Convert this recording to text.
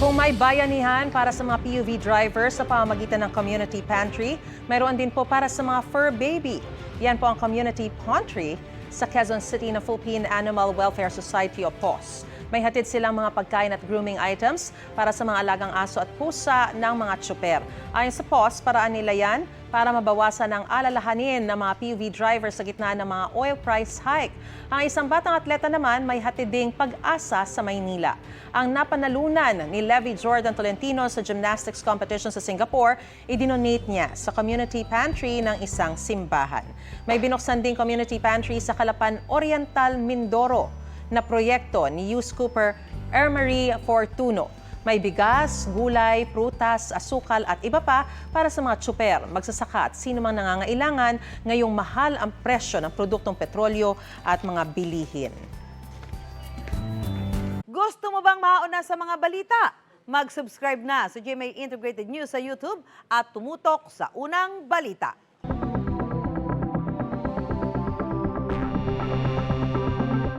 Kung may bayanihan para sa mga PUV drivers sa pamamagitan ng community pantry, mayroon din po para sa mga fur baby. Yan po ang community pantry sa Quezon City na Philippine Animal Welfare Society o PAWS. May hatid silang mga pagkain at grooming items para sa mga alagang aso at pusa ng mga tsuper. Ayon sa PAWS, paraan nila yan para mabawasan ang alalahanin ng mga PUV drivers sa gitna ng mga oil price hike. Ang isang batang atleta naman may hatid ding pag-asa sa Maynila. Ang napanalunan ni Levi Jordan Tolentino sa gymnastics competition sa Singapore, idinonate niya sa community pantry ng isang simbahan. May binuksan ding community pantry sa Calapan Oriental, Mindoro na proyekto ni Youth Cooper Ermarie Fortuno. May bigas, gulay, prutas, asukal at iba pa para sa mga tsuper, magsasaka at sino mang nangangailangan ngayong mahal ang presyo ng produktong petrolyo at mga bilihin. Gusto mo bang mauna sa mga balita? Mag-subscribe na sa GMA Integrated News sa YouTube at tumutok sa unang balita.